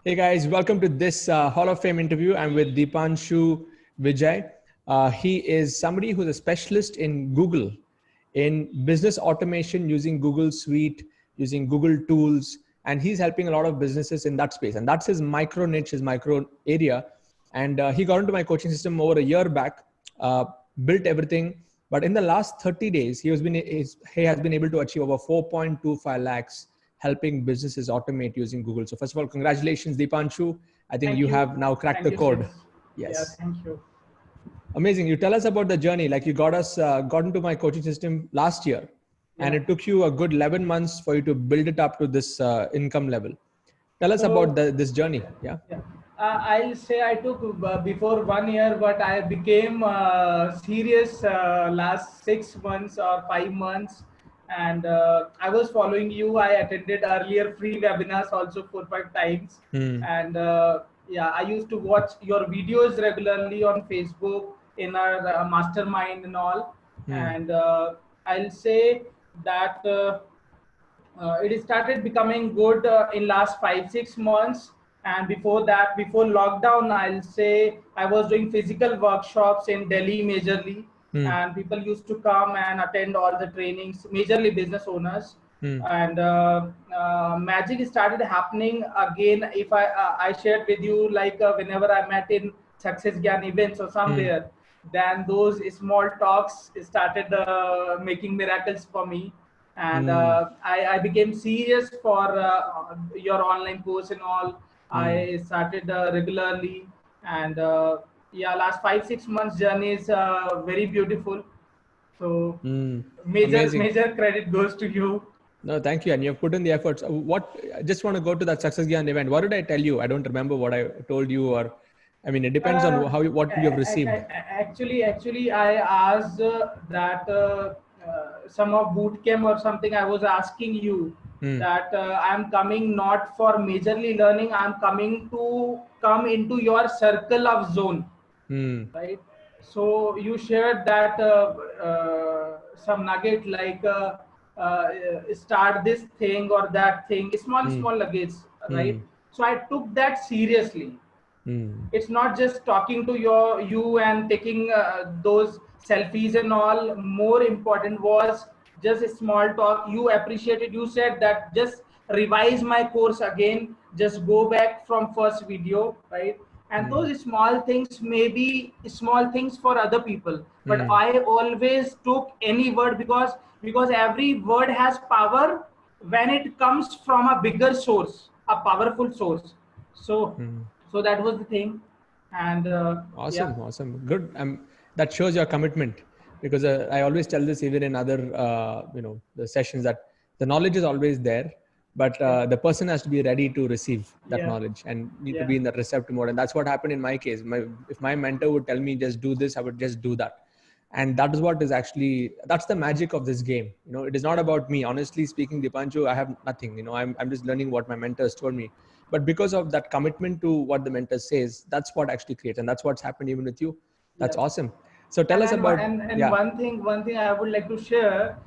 Hey guys, welcome to this Hall of Fame interview. I'm with Dipanshu Vijay. He is somebody who's a specialist in Google, in business automation using Google Suite, using Google tools, and he's helping a lot of businesses in that space. And that's his micro niche, his micro area. And he got into my coaching system over a year back, uh, built everything. But in the last 30 days, he has been able to achieve over 4.25 lakhs helping businesses automate using Google. So first of all, congratulations, Dipanshu. I think Thank you you. have now cracked Thank the you, code. sis. Yeah, Yes. thank you. Amazing. You tell us about the journey. Like you got into my coaching system last year, and Yeah. it took you a good 11 months for you to build it up to this income level. Tell us about So, this journey. Yeah. yeah, I'll say I took before 1 year, but I became serious last 6 months or 5 months. And I was following you. I attended earlier free webinars also 4 5 times. Hmm. And yeah, I used to watch your videos regularly on Facebook in our mastermind and all. Hmm. And I'll say that. It started becoming good in last 5 6 months, and before that, before lockdown, I'll say I was doing physical workshops in Delhi majorly, Hmm. and people used to come and attend all the trainings, majorly business owners. Hmm. And magic started happening again. If I shared with you, like whenever I met in success gyan events or Hmm. somewhere, then those small talks started making miracles for me. And Hmm. I became serious for your online course and all. Hmm. I started regularly. And yeah, last 5 6 months journey is very beautiful. So Hmm. major Amazing. major credit goes to you. No, thank you. And you've put in the efforts. I just want to go to that Success Gyan event. What did I tell you? I don't remember what I told you, or I mean, it depends on what you have received. Actually, I asked that some of boot camp or something. I was asking you Hmm. that I'm coming not for majorly learning. I'm coming to come into your circle of zone, Hmm. right? So you shared that some nugget like start this thing or that thing, small Hmm. small nuggets, right? Hmm. So I took that seriously. Hmm. It's not just talking to you and taking those selfies and all. More important was just a small talk. You appreciated, you said that just revise my course again, just go back from first video, right? And Hmm. those small things may be small things for other people, but Hmm. I always took any word, because every word has power when it comes from a bigger source, a powerful source. So Hmm. so that was the thing. And yeah. Awesome, awesome, good. That shows your commitment, because I always tell this even in other, the sessions, that the knowledge is always there, but Yeah. the person has to be ready to receive that Yeah. knowledge and need to Yeah. be in the receptive mode. And that's what happened in my case. If my mentor would tell me just do this, I would just do that. And that is what is actually, that's the magic of this game. It is not Yeah. about me. Honestly speaking, Dipanshu, I have nothing. I'm just learning what my mentors told me, but because of that commitment to what the mentor says, that's what actually creates, and that's what's happened even with you. That's Yeah. awesome. So tell and us and about. and Yeah. one thing I would like to share,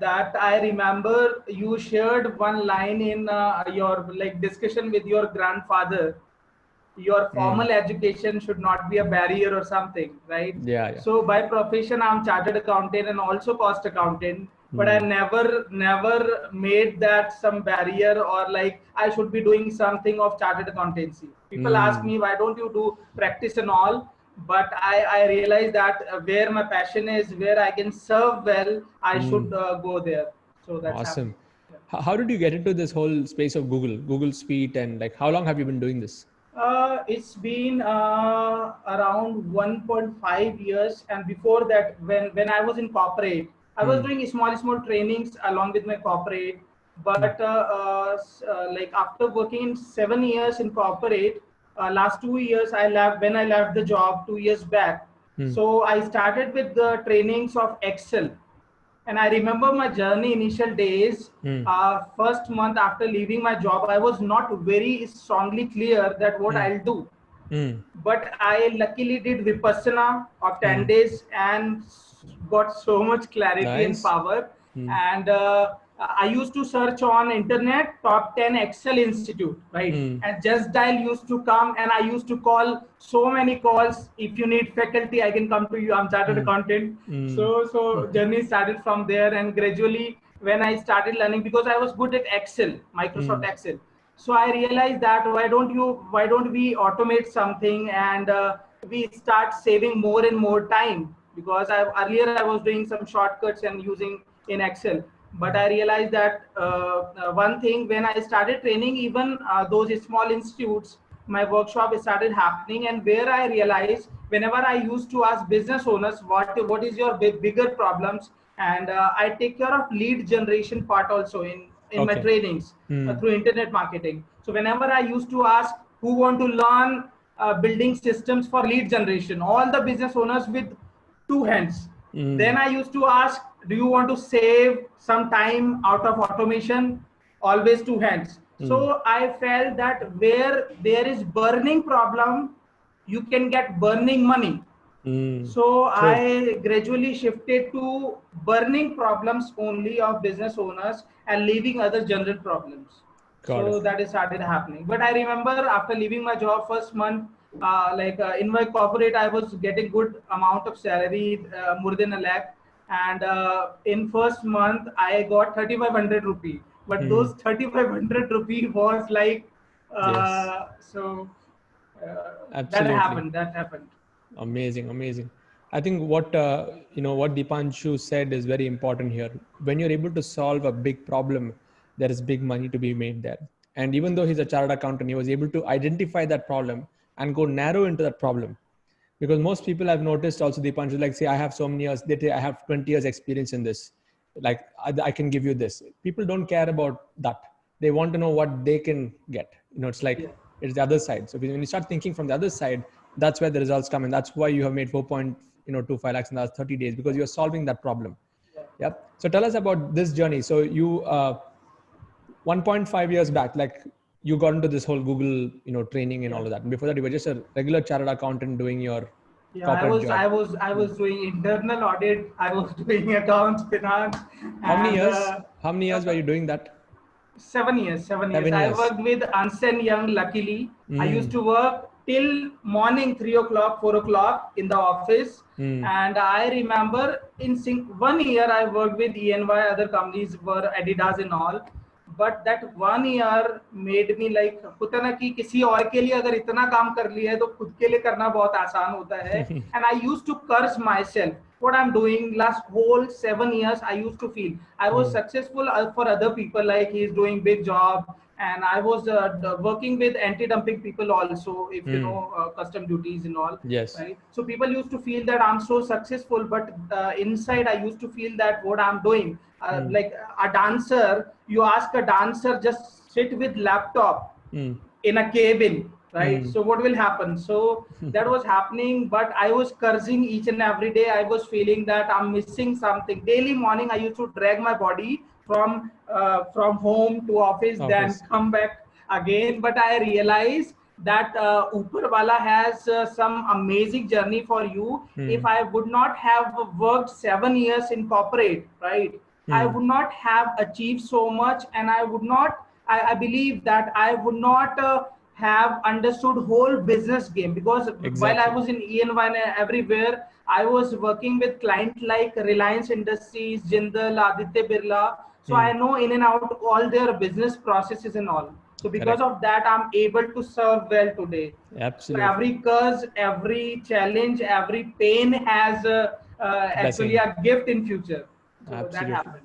that I remember you shared one line in your like discussion with your grandfather. Your Mm. formal education should not be a barrier or something, right? Yeah, yeah. So by profession, I'm chartered accountant and also cost accountant, but I Mm. never made that some barrier, or like I should be doing something of chartered accountancy. People ask Mm. me, why don't you do practice and all? But I realize that where my passion is, where I can serve well, I should Mm. go there. So that's happening. Awesome. Yeah. How did you get into this whole space of Google Suite, and like how long have you been doing this? It's been around 1.5 years, and before that, when I was in corporate, I was Mm. doing small trainings along with my corporate. Mm. But like after working in 7 years in corporate, last 2 years I left when I left the job 2 years back. Mm. So I started with the trainings of Excel. And I remember my journey, initial days. Mm. First month after leaving my job, I was not very strongly clear that what Mm. I'll do. Mm. But I luckily did Vipassana of 10 Mm. days and got so much clarity and Nice. power. Mm. And I used to search on internet top 10 Excel Institute, right? And Just Dial used to come, and I used to call so many calls. If you need faculty, I can come to you. I'm chartered accountant. So journey started from there, and gradually when I started learning, because I was good at Excel, Microsoft Excel. So I realized that why don't we automate something, and we start saving more and more time, because earlier I was doing some shortcuts and using in Excel. But I realized that one thing, when I started training, even those small institutes, my workshop started happening, and where I realized, whenever I used to ask business owners what is your bigger problems, and I take care of lead generation part also in my trainings through internet marketing. So whenever I used to ask who want to learn building systems for lead generation, all the business owners with two hands. Then I used to ask, do you want to save some time out of automation? Always two hands. So I felt that where there is burning problem, you can get burning money. So I gradually shifted to burning problems only of business owners and leaving other general problems. So that is started happening. But I remember after leaving my job first month, in my corporate, I was getting good amount of salary, more than a lakh. And in first month, I got 3,500 rupee. But those 3,500 rupee was like, so that happened. Amazing. I think what what Dipanshu said is very important here. When you're able to solve a big problem, there is big money to be made there. And even though he's a chartered accountant, he was able to identify that problem and go narrow into that problem. Because most people I've noticed also, Dipanshu, like say, I have so many years, I have 20 years experience in this. Like I can give you this. People don't care about that. They want to know what they can get. It's like, it's the other side. So when you start thinking from the other side, that's where the results come. And that's why you have made 4.25 lakhs in the last 30 days, because you're solving that problem. Yep. So tell us about this journey. So you, 1.5 years back, like you got into this whole Google, training and all of that. And before that, you were just a regular chartered accountant doing your corporate job. I was doing internal audit. I was doing accounts, finance. How many years were you doing that? 7 years. 7 years. I worked with Ernst & Young. Luckily, I used to work till morning 3 o'clock, 4 o'clock in the office. And I remember in 1 year I worked with ENY. Other companies were Adidas and all. But that 1 year made me like, होता ना कि किसी और के लिए अगर इतना काम कर लिया है तो खुद के लिए करना बहुत आसान होता है. And I used to curse myself. What I'm doing last whole 7 years, I used to feel I was successful for other people, like he's doing big job, and I was working with anti-dumping people also, if you know custom duties and all. Yes. Right. So people used to feel that I'm so successful, but inside I used to feel that what I'm doing, like a dancer, you ask a dancer just sit with laptop in a cabin. Right. So what will happen? So that was happening, but I was cursing each and every day. I was feeling that I'm missing something. Daily morning, I used to drag my body from home to office, then come back again. But I realized that Upar Wala has some amazing journey for you. If I would not have worked 7 years in corporate, right, I would not have achieved so much, and I would not. I believe that I would not. Have understood whole business game, because while I was in ENY and everywhere, I was working with clients like Reliance Industries, Jindal, Aditya Birla. So I know in and out all their business processes and all. So because of that, I'm able to serve well today. Absolutely. So every curse, every challenge, every pain has actually a gift in future. So absolutely. That happened.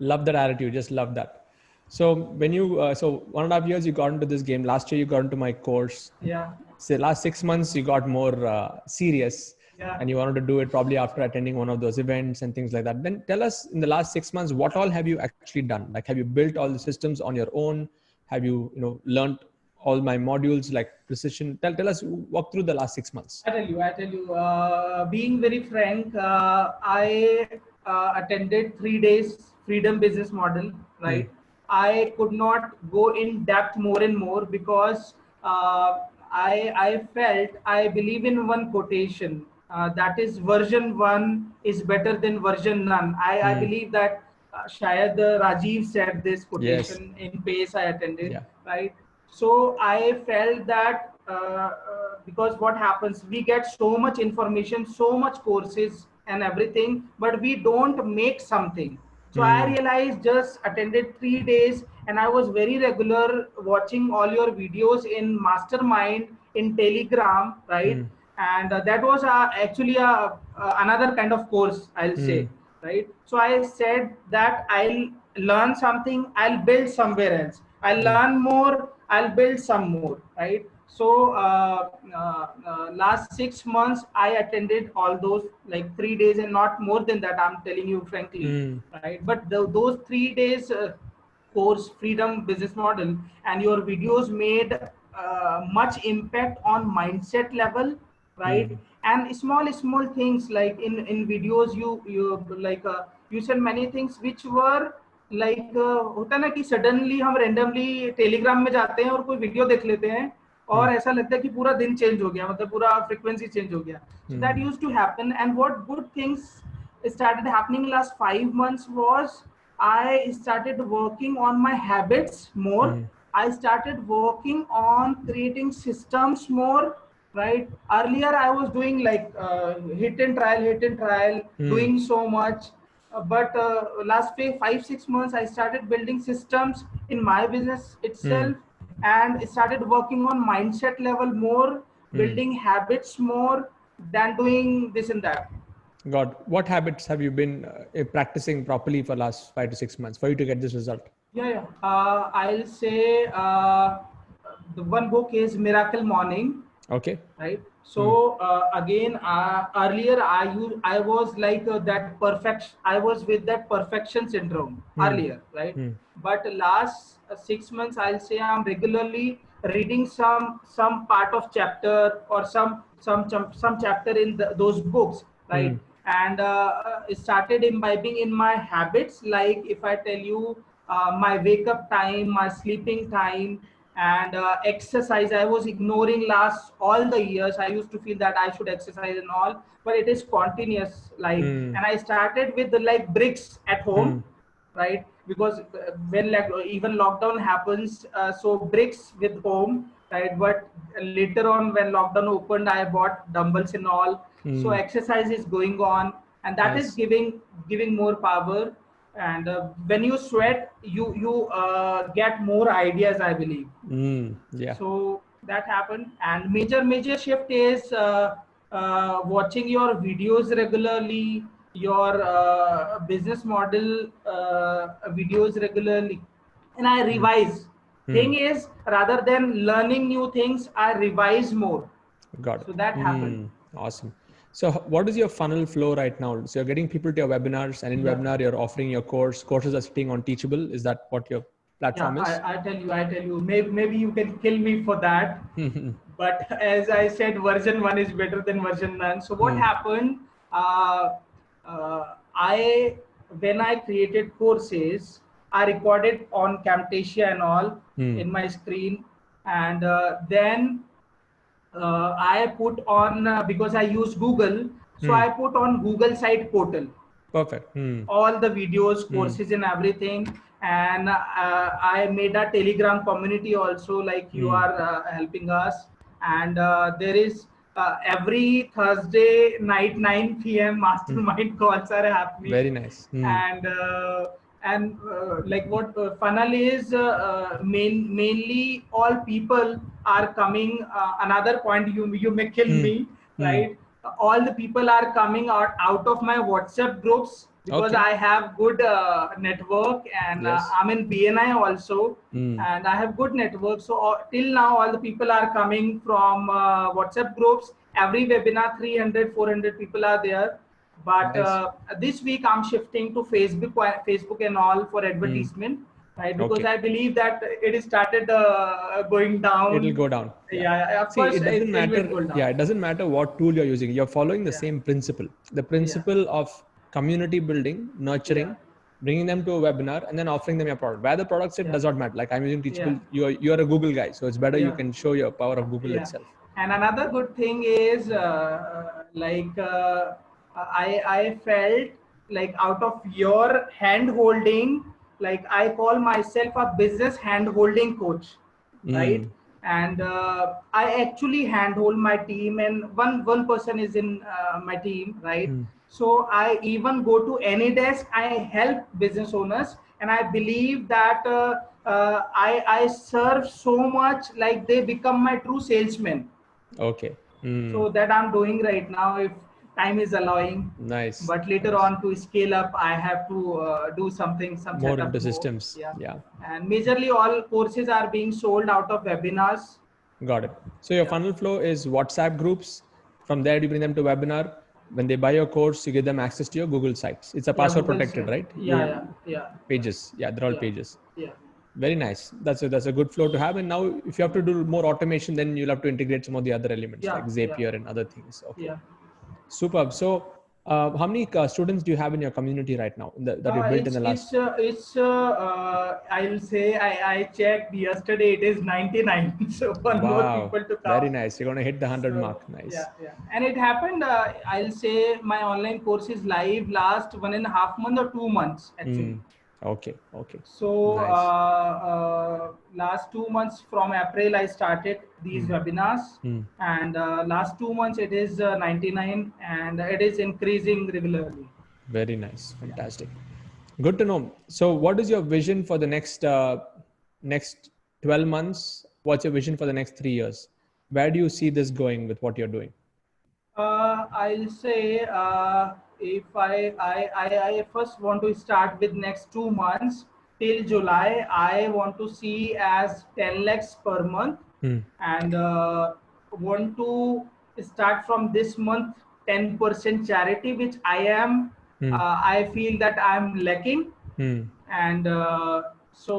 Love that attitude. Just love that. So when you, so 1.5 years you got into this game. Last year you got into my course. Yeah. So last 6 months you got more serious. Yeah. And you wanted to do it probably after attending one of those events and things like that. Then tell us, in the last 6 months, what all have you actually done? Like, have you built all the systems on your own? Have you, learned all my modules like precision? Tell us, walk through the last 6 months. I tell you, being very frank, I attended 3 days freedom business model, right? I could not go in depth more and more, because I felt, I believe in one quotation, that is version 1 is better than version none. I believe that Shayad Rajiv said this Yes. quotation in PACE I attended, Yeah. right? So I felt that because what happens, we get so much information, so much courses and everything, but we don't make something. So I Hmm. realized, just attended 3 days, and I was very regular watching all your videos in Mastermind in Telegram, right? Hmm. And that was actually another kind of course, I'll Hmm. say, right? So I said that I'll learn something, I'll build somewhere else. I'll Hmm. learn more, I'll build some more, right? So last 6 months I attended all those, like 3 days, and not more than that, I'm telling you frankly, Hmm. right? But those 3 days course, freedom business model, and your videos made much impact on mindset level, right? Hmm. And small things, like in videos, you like you said many things which were like होता ना कि suddenly हम randomly Telegram में जाते हैं और कोई video देख लेते हैं, Hmm. और ऐसा लगता है कि पूरा दिन चेंज हो गया, मतलब पूरा फ्रीक्वेंसी चेंज हो गया. So that Hmm. used to happen, and what good things started happening last 5 months was I started working on my habits more. Hmm. I started working on creating systems more, right? Earlier, I was doing like hit and trial, Hmm. doing so much. But last 5, 6 months, I started building systems in my business Hmm. itself, and started working on mindset level more, Hmm. building habits more than doing this and that. God, what habits have you been practicing properly for last 5 to 6 months for you to get this result? Yeah. I'll say the one book is Miracle Morning, Okay. right? Hmm. So again, earlier I was like that perfect. I was with that perfection syndrome Hmm. earlier, right? Hmm. But last 6 months, I'll say I'm regularly reading some part of chapter, or some chapter in those books, Hmm. right? And started imbibing in my habits. Like if I tell you, my wake up time, my sleeping time, and exercise, I was ignoring last all the years. I used to feel that I should exercise and all, but it is continuous, like. Hmm. And I started with the like bricks at Hmm. home, right? Because when like even lockdown happens, so bricks with home, right? But later on, when lockdown opened, I bought dumbbells and all. So Hmm. exercise is going on, and that is Nice. giving more power. And when you sweat, you get more ideas, I believe. Hmm. Yeah. So that happened, and major shift is watching your videos regularly, your business model videos regularly, and I Hmm. revise. Hmm. Thing is, rather than learning new things, I revise more. Got So it. that happened. Awesome. So, what is your funnel flow right now? So, you're getting people to your webinars, and in Yeah. webinar, you're offering your course. Courses are sitting on Teachable. Is that what your Yeah, platform is? I tell you, maybe you can kill me for that. But as I said, version one is better than version none. So what Hmm. happened? Uh, I when I created courses, I recorded on Camtasia and all Hmm. in my screen, and then I put on because I use Google, so Hmm. I put on Google site portal Perfect. Hmm. all the videos, Hmm. courses, and everything. And I made a Telegram community also, like you Hmm. are helping us. And there is every Thursday night 9 p.m. Hmm. mastermind calls are happening. Very nice. Hmm. And like what funnel is, mainly all people are coming. Another point, you may kill Hmm. me, Hmm. right? All the people are coming out of my WhatsApp groups, because Okay. I have good network, and Yes. I'm in BNI also, Hmm. and I have good network. So till now, all the people are coming from WhatsApp groups. Every webinar, 300, 400 people are there. But Nice. this week I'm shifting to Facebook and all for Hmm. advertisement, right? Because Okay. I believe that it started going It'll down. go down. Yeah. Yeah, of See, course it doesn't it will matter. go down. Yeah, it doesn't matter what tool you're using. You're following the Yeah, same principle. The yeah, principle of community building, yeah, nurturing, bringing them to a webinar, and then offering them your product. Where the product sit yeah, does not matter. Like I'm using yeah, Teachable. You're a Google guy, so it's better you yeah. can show your power of Google Yeah, itself. and another good thing is like I felt like out of your hand holding, like I call myself a business hand holding coach, right? And I actually handhold my team, and one person is in my team, right? So I even go to any desk, I help business owners, and I believe that I serve so much, like they become my true salesmen. Okay. So that I'm doing right now, if time is allowing. Nice. But later Nice. on, to scale up, I have to do something, some More into setup more. systems. Yeah. Yeah. And majorly all courses are being sold out of webinars. Got it. So your Yeah. funnel flow is WhatsApp groups. From there, you bring them to webinar. When they buy your course, you give them access to your Google sites. It's a Yeah, password Google protected, said. right? Yeah, yeah, You yeah, pages. Yeah, they're all yeah, pages. yeah. Very nice. That's a good flow to have. And now, if you have to do more automation, then you'll have to integrate some of the other elements like Yeah, yeah, Zapier and other things. Okay. yeah. Superb. So, how many students do you have in your community right now that you built in the last? I'll say I checked yesterday. It is 99. So one more Wow, people to very come. nice. You're going to hit the 100 So mark. Nice. yeah, yeah. And it happened. I'll say my online course is live last 1.5 months or 2 months actually. Okay. Okay. So Nice. last 2 months from April I started these webinars, and last 2 months it is 99, and it is increasing regularly. Very nice. Yeah. Fantastic. Good to know. So, what is your vision for the next 12 months? What's your vision for the next 3 years? Where do you see this going with what you're doing? I'll say if I first want to start with next 2 months till July. I want to see as 10 lakhs per month, and want to start from this month 10% charity, which I am. I feel that I'm lacking, and so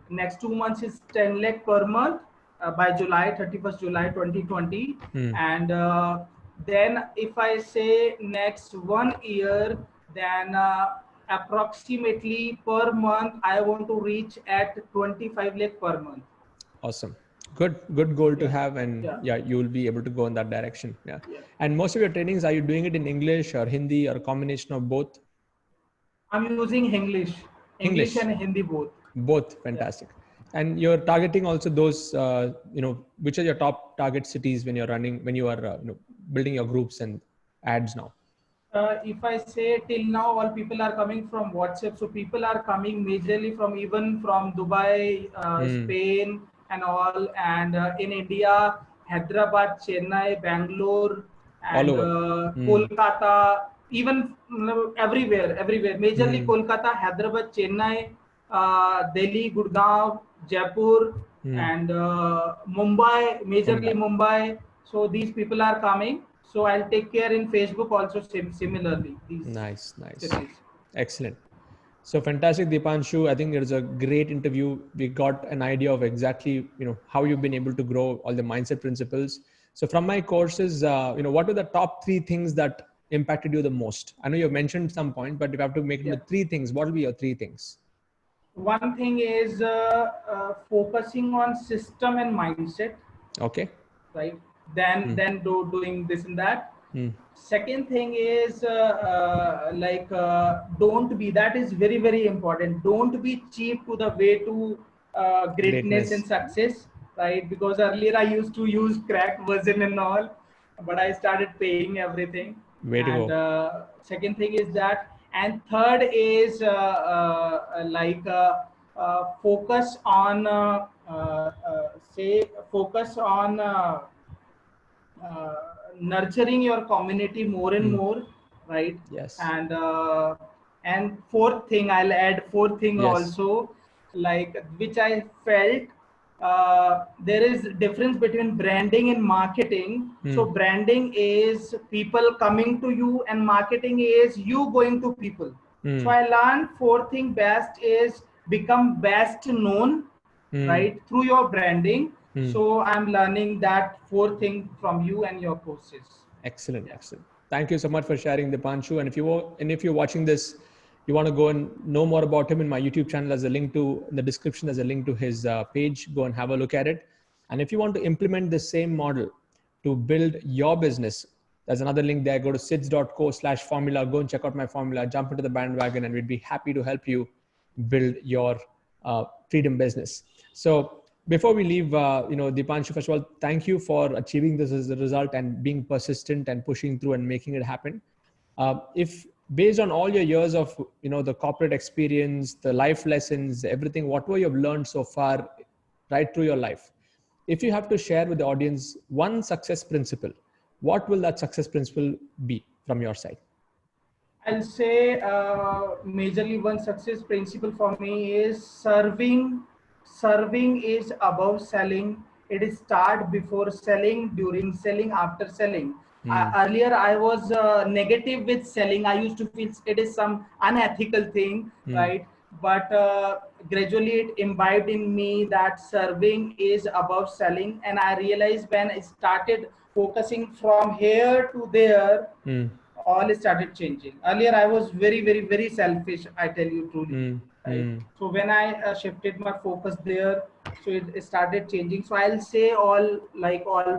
next 2 months is 10 lakh per month by July 31st July 2020. And then if I say next 1 year, then approximately per month I want to reach at 25 lakh per month. Awesome. Good goal to Yeah, have, and yeah, yeah, you will be able to go in that direction. Yeah. yeah. And most of your trainings, are you doing it in English or Hindi or a combination of both? I'm using English English, and Hindi both. both. Yeah. Fantastic. And you're targeting also those, which are your top target cities when you're running, when you are, building your groups and ads now? If I say till now, all people are coming from WhatsApp. So people are coming majorly from even from Dubai, Spain, and all. And in India, Hyderabad, Chennai, Bangalore, All and over. Kolkata, even everywhere. Majorly Kolkata, Hyderabad, Chennai, Delhi, Gurgaon, Jaipur, and Mumbai, majorly Mumbai. Mumbai. So these people are coming. So I'll take care in Facebook also similarly these Nice, nice. cities. Excellent. So fantastic, Dipanshu. I think it was a great interview. We got an idea of exactly, how you've been able to grow all the mindset principles. So from my courses, what are the top 3 things that impacted you the most? I know you've mentioned some point, but if you have to make it Yeah. into 3 things, what will be your 3 things? One thing is focusing on system and mindset, Okay. right? Then doing this and that. Hmm. Second thing is don't be, that is very important, don't be cheap to the way to greatness and Greatness. success, right? Because earlier I used to use cracked version and all, but I started paying everything. Way to And go. second thing is that, and third is focus on focus on uh, nurturing your community more and more, right? Yes. And fourth thing, I'll add fourth thing Yes. also, like which I felt, there is difference between branding and marketing. So branding is people coming to you, and marketing is you going to people. So I learned fourth thing best is become best known, right, through your branding. So I'm learning that fourth thing from you and your courses. Excellent, Yeah. excellent. Thank you so much for sharing, Dipanshu. And if you're watching this, you want to go and know more about him, in my YouTube channel, there's a link to in the description. There's a link to his page. Go and have a look at it. And if you want to implement the same model to build your business, There's another link there. Go to sids.co/formula. Go and check out my formula. Jump into the bandwagon, and we'd be happy to help you build your freedom business. So before we leave, Dipanshu, first of all, thank you for achieving this as a result and being persistent and pushing through and making it happen. If based on all your years of the corporate experience, the life lessons, everything, whatever you've learned so far, right through your life, if you have to share with the audience one success principle, what will that success principle be from your side? I'll say majorly one success principle for me is serving. Serving is above selling. It is start before selling, during selling, after selling. Earlier, I was negative with selling. I used to feel it is some unethical thing, right? But gradually it imbibed in me that serving is above selling. And I realized when I started focusing from here to there, all started changing. Earlier, I was very, very, very selfish, I tell you truly. Right? So when I shifted my focus there, so it started changing. So I'll say all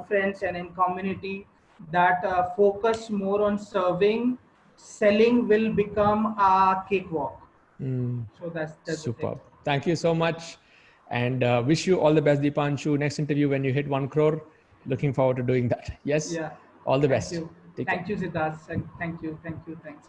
friends and in community that focus more on serving. Selling will become a cakewalk. So that's superb. The thing. Thank you so much, and wish you all the best, Dipanshu. Next interview when you hit 1 crore. Looking forward to doing that. Yes. Yeah. All the Thank best. you. Take Thank care. you, Siddharth. Thank you. Thanks.